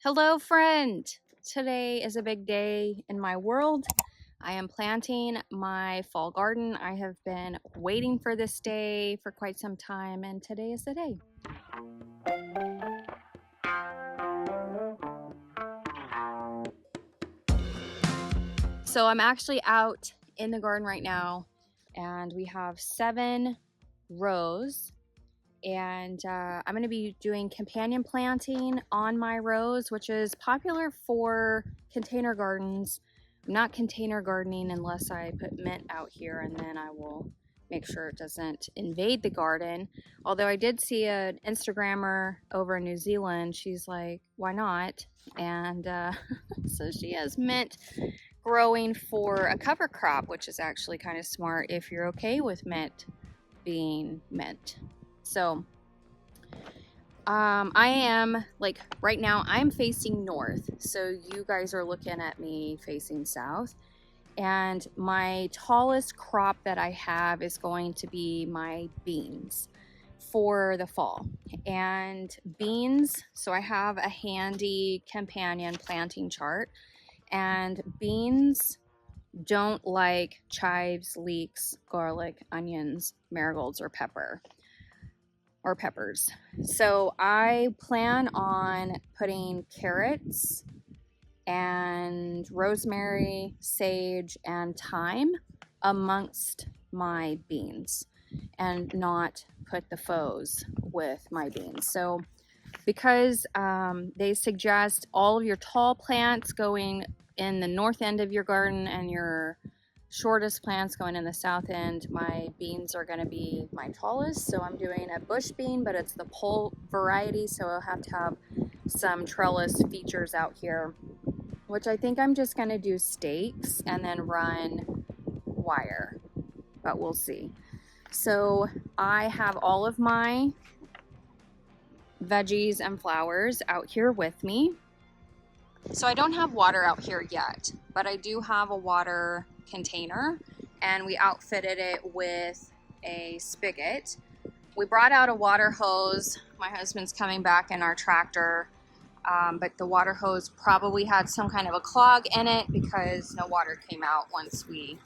Hello, friend. Today is a big day in my world. I am planting my fall garden. I have been waiting for this day for quite some time, and today is the day. So I'm actually out in the garden right now, and we have 7 rows. And I'm going to be doing companion planting on my rows, which is popular for container gardens. I'm not container gardening unless I put mint out here, and then I will make sure it doesn't invade the garden. Although I did see an Instagrammer over in New Zealand. She's like, why not? And so she has mint growing for a cover crop, which is actually kind of smart if you're okay with mint being mint. So I am, like, right now I'm facing north, so you guys are looking at me facing south, and my tallest crop that I have is going to be my beans for the fall. And beans, so I have a handy companion planting chart, and beans don't like chives, leeks, garlic, onions, marigolds, or peppers. So I plan on putting carrots and rosemary, sage, and thyme amongst my beans and not put the faux with my beans. So because they suggest all of your tall plants going in the north end of your garden and your shortest plants going in the south end, my beans are going to be my tallest. So I'm doing a bush bean, but it's the pole variety, so I'll have to have some trellis features out here, which I think I'm just going to do stakes and then run wire, but we'll see. So I have all of my veggies and flowers out here with me. So I don't have water out here yet, but I do have a water container, and we outfitted it with a spigot. We brought out a water hose. My husband's coming back in our tractor, but the water hose probably had some kind of a clog in it because no water came out once we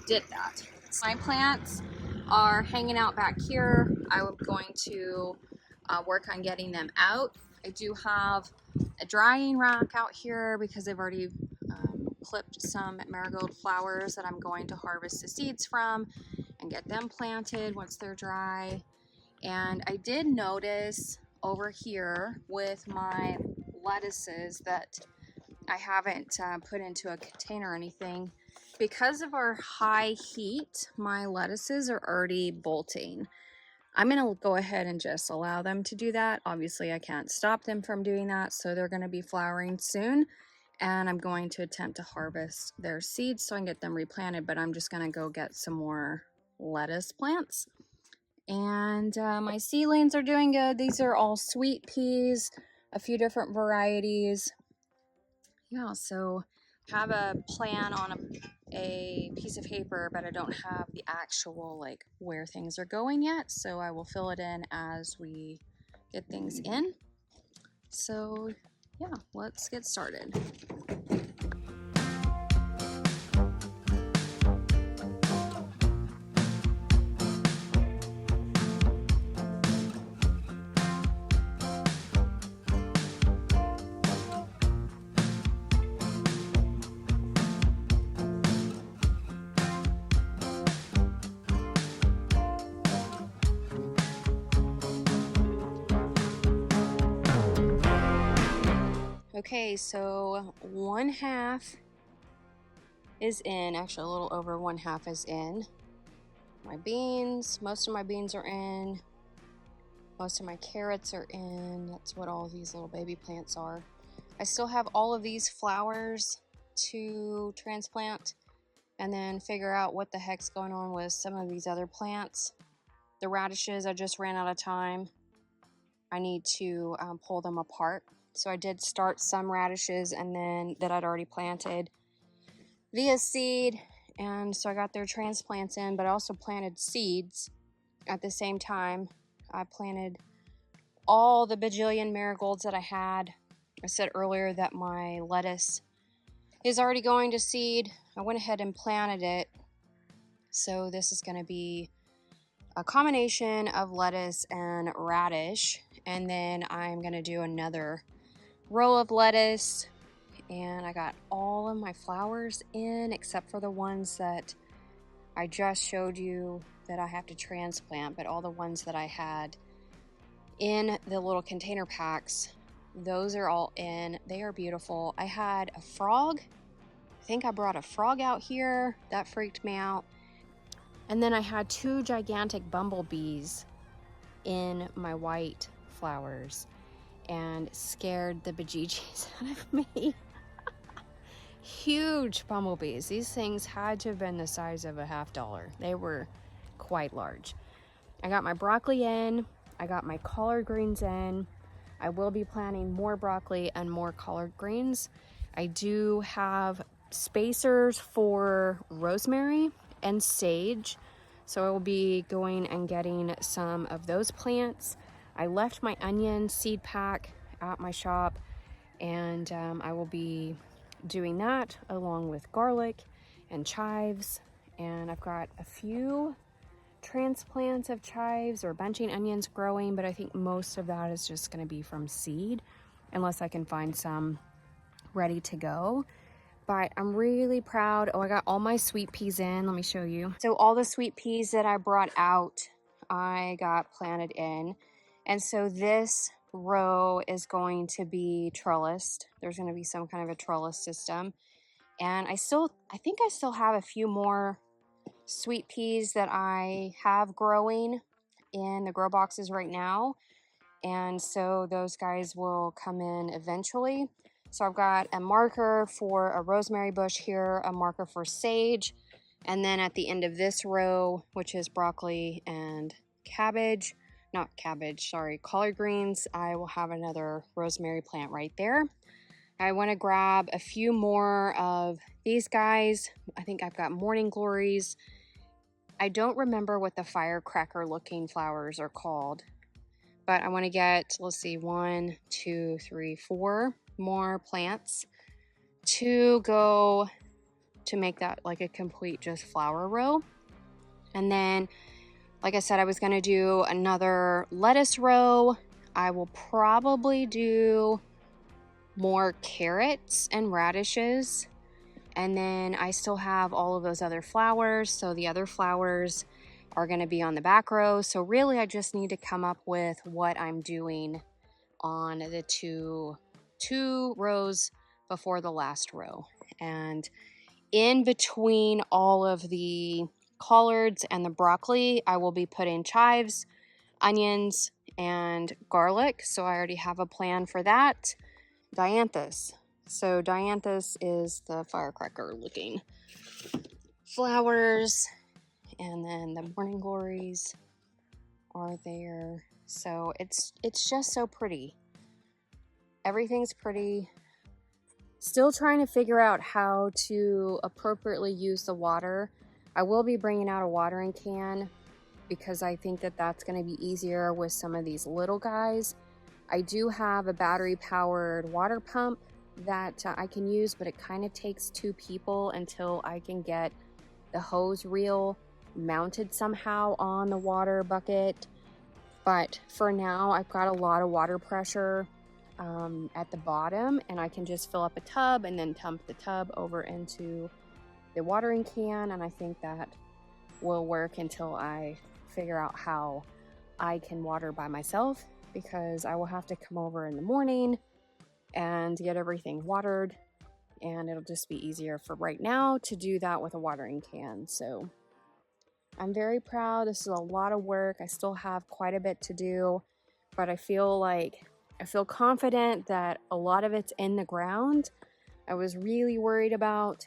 did that. My plants are hanging out back here. I'm going to work on getting them out. I do have a drying rack out here because I've already clipped some marigold flowers that I'm going to harvest the seeds from and get them planted once they're dry. And I did notice over here with my lettuces that I haven't put into a container or anything. Because of our high heat, my lettuces are already bolting. I'm going to go ahead and just allow them to do that. Obviously, I can't stop them from doing that, so they're going to be flowering soon. And I'm going to attempt to harvest their seeds so I can get them replanted, but I'm just going to go get some more lettuce plants. And my seedlings are doing good. These are all sweet peas, a few different varieties. Yeah, so I have a plan on a piece of paper, but I don't have the actual, like, where things are going yet, so I will fill it in as we get things in. So yeah, let's get started. Okay, so 1/2 is in, actually a little over 1/2 is in. My beans, most of my beans are in. Most of my carrots are in. That's what all of these little baby plants are. I still have all of these flowers to transplant and then figure out what the heck's going on with some of these other plants. The radishes, I just ran out of time. I need to pull them apart. So I did start some radishes and then that I'd already planted via seed, and so I got their transplants in, but I also planted seeds at the same time. I planted all the bajillion marigolds that I had I said earlier that my lettuce is already going to seed. I went ahead and planted it. So this is going to be a combination of lettuce and radish. And then I'm going to do another row of lettuce. And I got all of my flowers in except for the ones that I just showed you that I have to transplant. But all the ones that I had in the little container packs, those are all in. They are beautiful. I had a frog. I think I brought a frog out here. That freaked me out. And then I had 2 gigantic bumblebees in my white flowers and scared the bejeebies out of me. Huge bumblebees. These things had to have been the size of a $50. They were quite large. I got my broccoli in. I got my collard greens in. I will be planting more broccoli and more collard greens. I do have spacers for rosemary and sage, so I will be going and getting some of those plants. I left my onion seed pack at my shop, and I will be doing that along with garlic and chives. And I've got a few transplants of chives or bunching onions growing, but I think most of that is just going to be from seed unless I can find some ready to go. But I'm really proud. Oh, I got all my sweet peas in. Let me show you. So all the sweet peas that I brought out, I got planted in. And so this row is going to be trellised. There's going to be some kind of a trellis system. And I think I still have a few more sweet peas that I have growing in the grow boxes right now. And so those guys will come in eventually. So I've got a marker for a rosemary bush here, a marker for sage, and then at the end of this row, which is broccoli and cabbage, not cabbage, sorry, collard greens, I will have another rosemary plant right there. I want to grab a few more of these guys. I think I've got morning glories. I don't remember what the firecracker looking flowers are called, but I want to get, let's see, 1, 2, 3, 4 more plants to go to make that like a complete just flower row. And then, like I said, I was going to do another lettuce row. I will probably do more carrots and radishes. And then I still have all of those other flowers. So the other flowers are going to be on the back row. So really I just need to come up with what I'm doing on the two rows before the last row. And in between all of the collards and the broccoli, I will be putting chives, onions, and garlic. So I already have a plan for that. Dianthus. So dianthus is the firecracker looking flowers, and then the morning glories are there. So it's just so pretty. Everything's pretty. Still trying to figure out how to appropriately use the water. I will be bringing out a watering can because I think that that's going to be easier with some of these little guys. I do have a battery powered water pump that I can use, but it kind of takes 2 people until I can get the hose reel mounted somehow on the water bucket. But for now, I've got a lot of water pressure at the bottom, and I can just fill up a tub and then dump the tub over into the watering can, and I think that will work until I figure out how I can water by myself, because I will have to come over in the morning and get everything watered, and it'll just be easier for right now to do that with a watering can. So I'm very proud. This is a lot of work. I still have quite a bit to do, but I feel confident that a lot of it's in the ground. I was really worried about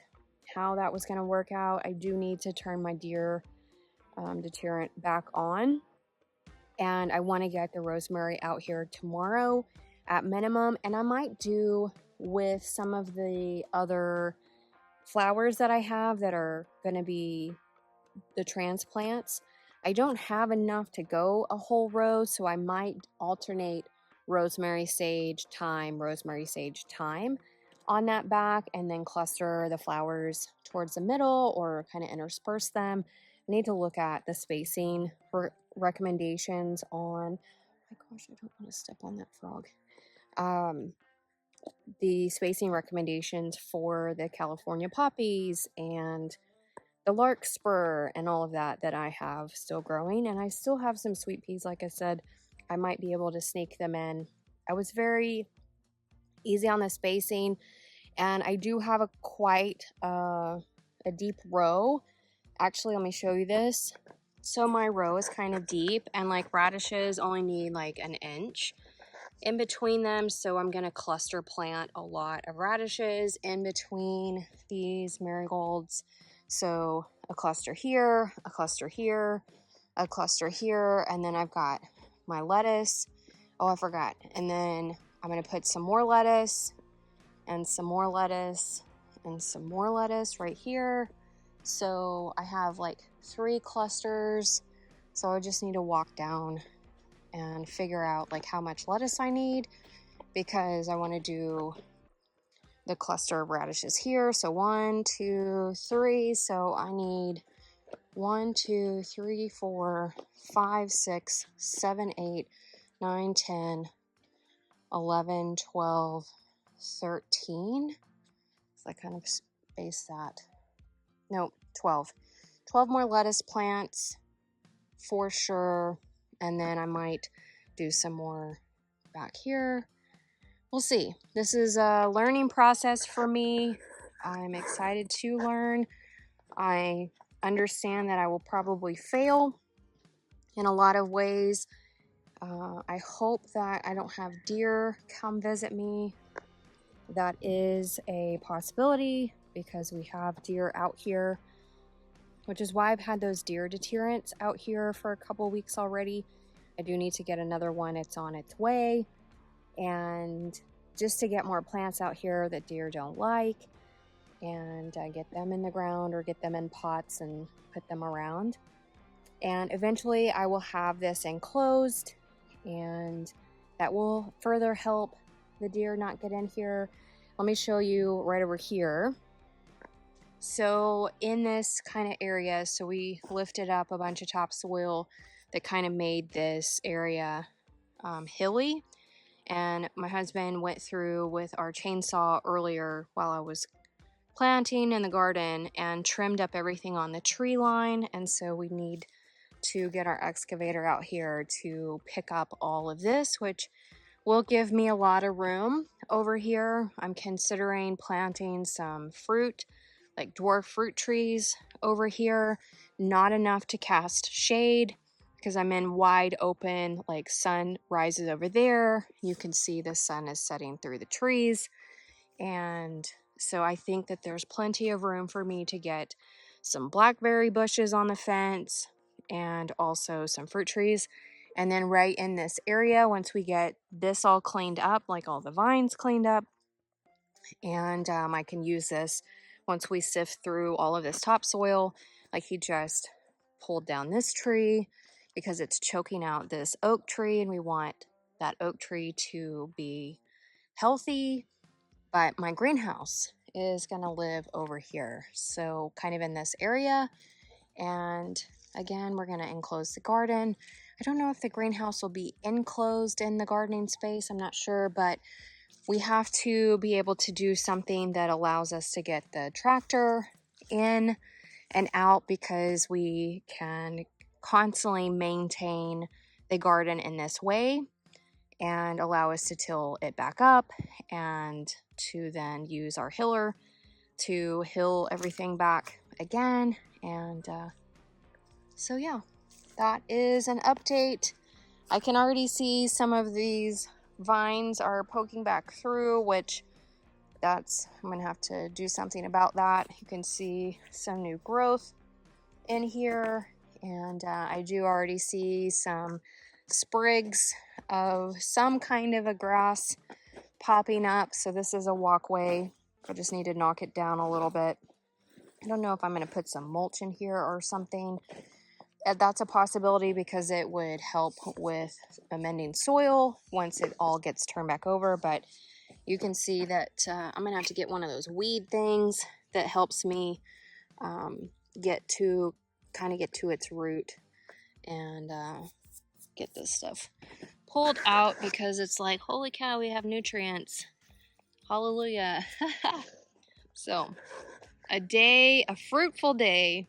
how that was going to work out. I do need to turn my deer deterrent back on, and I want to get the rosemary out here tomorrow at minimum. And I might do with some of the other flowers that I have that are going to be the transplants. I don't have enough to go a whole row, so I might alternate rosemary, sage, thyme, rosemary, sage, thyme on that back, and then cluster the flowers towards the middle or kind of intersperse them. I need to look at the spacing for recommendations on, oh my gosh, I don't want to step on that frog. The spacing recommendations for the California poppies and the larkspur and all of that I have still growing. And I still have some sweet peas, like I said, I might be able to sneak them in. I was very easy on the spacing, and I do have quite a deep row. Actually, let me show you this. So my row is kind of deep, and like radishes only need like an inch in between them, so I'm going to cluster plant a lot of radishes in between these marigolds. So a cluster here, a cluster here, a cluster here, and then I've got my lettuce. Oh, I forgot. And then I'm going to put some more lettuce and some more lettuce and some more lettuce right here. So I have like 3 clusters. So I just need to walk down and figure out like how much lettuce I need, because I want to do the cluster of radishes here. So 1, 2, 3. So I need 1, 2, 3, 4, 5, 6, 7, 8, 9, 10, 11, 12, 13. So I kind of space that. No, 12. 12 more lettuce plants for sure. And then I might do some more back here. We'll see. This is a learning process for me. I'm excited to learn. I understand that I will probably fail in a lot of ways. I hope that I don't have deer come visit me. That is a possibility because we have deer out here, which is why I've had those deer deterrents out here for a couple weeks already. I do need to get another one. It's on its way. And just to get more plants out here that deer don't like, and get them in the ground or get them in pots and put them around. And eventually I will have this enclosed, and that will further help the deer not get in here. Let me show you right over here. So in this kind of area, so we lifted up a bunch of topsoil that kind of made this area hilly. And my husband went through with our chainsaw earlier while I was planting in the garden and trimmed up everything on the tree line. And so we need to get our excavator out here to pick up all of this, which will give me a lot of room over here. I'm considering planting some fruit, like dwarf fruit trees over here. Not enough to cast shade because I'm in wide open, like sun rises over there. You can see the sun is setting through the trees. And so I think that there's plenty of room for me to get some blackberry bushes on the fence and also some fruit trees. And then right in this area, once we get this all cleaned up, like all the vines cleaned up, and I can use this once we sift through all of this topsoil. Like he just pulled down this tree because it's choking out this oak tree, and we want that oak tree to be healthy. But my greenhouse is going to live over here, so kind of in this area. And again, we're going to enclose the garden. I don't know if the greenhouse will be enclosed in the gardening space. I'm not sure, but we have to be able to do something that allows us to get the tractor in and out, because we can constantly maintain the garden in this way and allow us to till it back up and to then use our hiller to hill everything back again. And so yeah, that is an update. I can already see some of these vines are poking back through, which I'm gonna have to do something about that. You can see some new growth in here, and I do already see some sprigs of some kind of a grass popping up. So this is a walkway. I just need to knock it down a little bit. I don't know if I'm going to put some mulch in here or something, that's a possibility because it would help with amending soil once it all gets turned back over. But you can see that I'm gonna have to get one of those weed things that helps me get to its root and get this stuff pulled out, because it's like, holy cow, we have nutrients. Hallelujah. So a fruitful day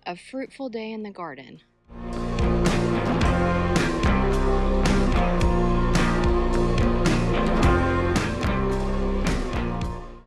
in the garden.